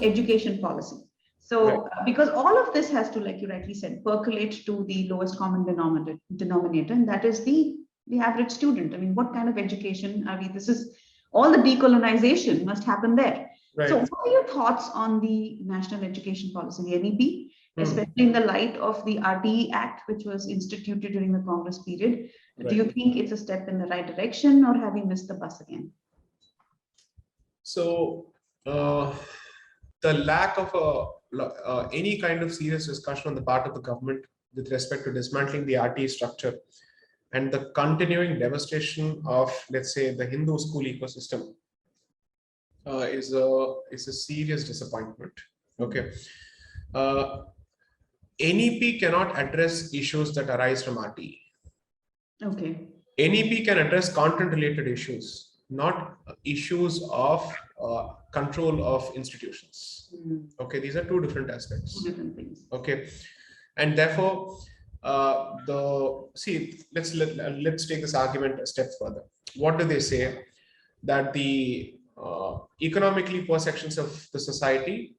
the education policy. So, because all of this has to, like you rightly said, percolate to the lowest common denominator, and that is the average student. I mean, what kind of education are we? This is all the decolonization must happen there. Right. So, what are your thoughts on the National Education Policy, the NEP, especially in the light of the RTE Act, which was instituted during the Congress period? Right. Do you think it's a step in the right direction, or have we missed the bus again? So, the lack of any kind of serious discussion on the part of the government with respect to dismantling the RTE structure and the continuing devastation of, let's say, the Hindu school ecosystem is a serious disappointment. Okay. NEP cannot address issues that arise from RTE. Okay. NEP can address content-related issues, not issues of control of institutions. Okay, these are two different aspects. Two different things. Okay, and therefore, let's take this argument a step further. What do they say? That the economically poor sections of the society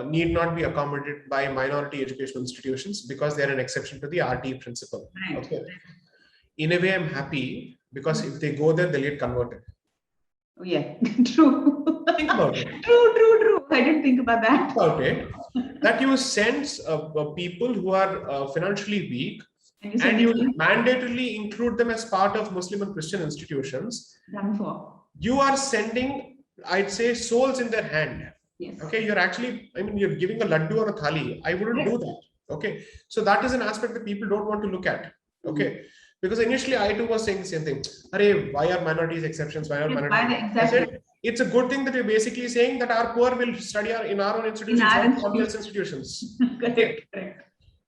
need not be accommodated by minority educational institutions because they are an exception to the RTE principle. Right. Okay. In a way, I'm happy because if they go there, they'll get converted. Oh, yeah, true. Think about it. True. I didn't think about that. Think about it. That you send people who are financially weak and you mandatorily include them as part of Muslim and Christian institutions. Done for. You are sending, I'd say, souls in their hand. Yes. Okay, you're actually, you're giving a laddu or a thali. I wouldn't do that. Okay, so that is an aspect that people don't want to look at. Okay, because initially I too was saying the same thing. Arey, why are minorities exceptions? Why are minorities? Exactly. I said, it's a good thing that you're basically saying that our poor will study in our own institutions, not somebody else's institutions. Correct.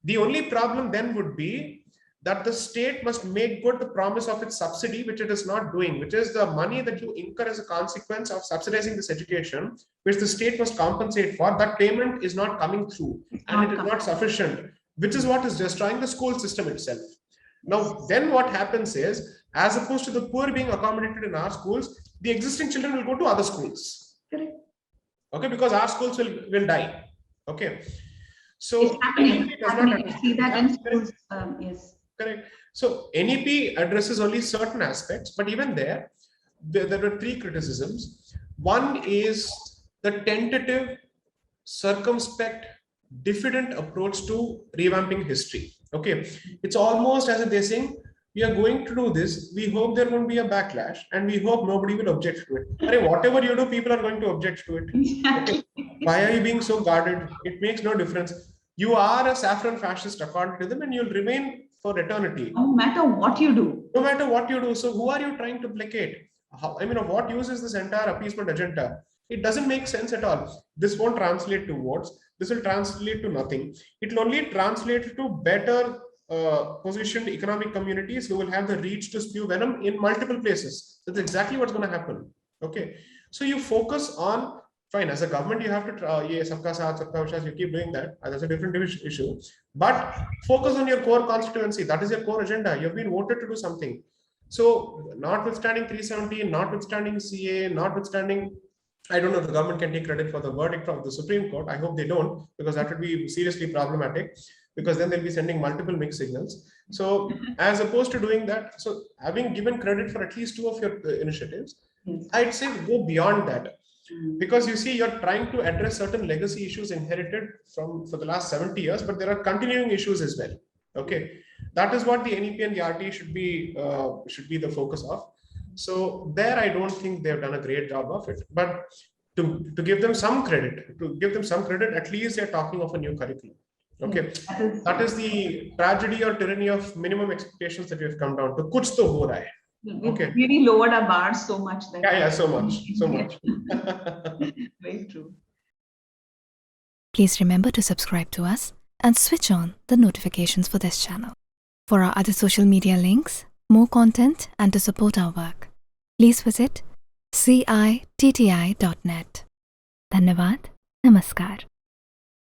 The only problem then would be that the state must make good the promise of its subsidy, which it is not doing, which is the money that you incur as a consequence of subsidizing this education, which the state must compensate for. That payment is not coming through and it is not sufficient, which is what is destroying the school system itself. Now, then what happens is, as opposed to the poor being accommodated in our schools, the existing children will go to other schools. Correct. Okay, because our schools will die. Okay. So it's happening. I see that in schools. Yes. Correct. So NEP addresses only certain aspects, but even there are three criticisms. One is the tentative, circumspect, diffident approach to revamping history. Okay, it's almost as if they're saying, we are going to do this, we hope there won't be a backlash, and we hope nobody will object to it. But whatever you do, people are going to object to it. Okay. Why are you being so guarded? It makes no difference. You are a saffron fascist according to them, and you'll remain for eternity. No matter what you do. No matter what you do. So who are you trying to placate? Of what use is this entire appeasement agenda? It doesn't make sense at all. This won't translate to votes. This will translate to nothing. It will only translate to better positioned economic communities who will have the reach to spew venom in multiple places. That's exactly what's going to happen. Okay. So you focus on, fine, as a government, you have to, sabka saath, sabka vishwas, you keep doing that. That's a different issue. But focus on your core constituency. That is your core agenda. You've been voted to do something. So notwithstanding 370, notwithstanding CA, notwithstanding, I don't know if the government can take credit for the verdict of the Supreme Court. I hope they don't, because that would be seriously problematic, because then they'll be sending multiple mixed signals. So as opposed to doing that, so having given credit for at least two of your initiatives, I'd say go beyond that. Because you see, you're trying to address certain legacy issues inherited for the last 70 years, but there are continuing issues as well. Okay, that is what the NEP and the RTE should be the focus of. So there, I don't think they've done a great job of it. But to give them some credit, at least they're talking of a new curriculum. Okay, that is the tragedy or tyranny of minimum expectations that we have come down to. Kuch to ho raha hai. Okay. We really lowered our bars so much. That so much. Very true. Please remember to subscribe to us and switch on the notifications for this channel. For our other social media links, more content, and to support our work, please visit citti.net. Dhanyavad. Namaskar.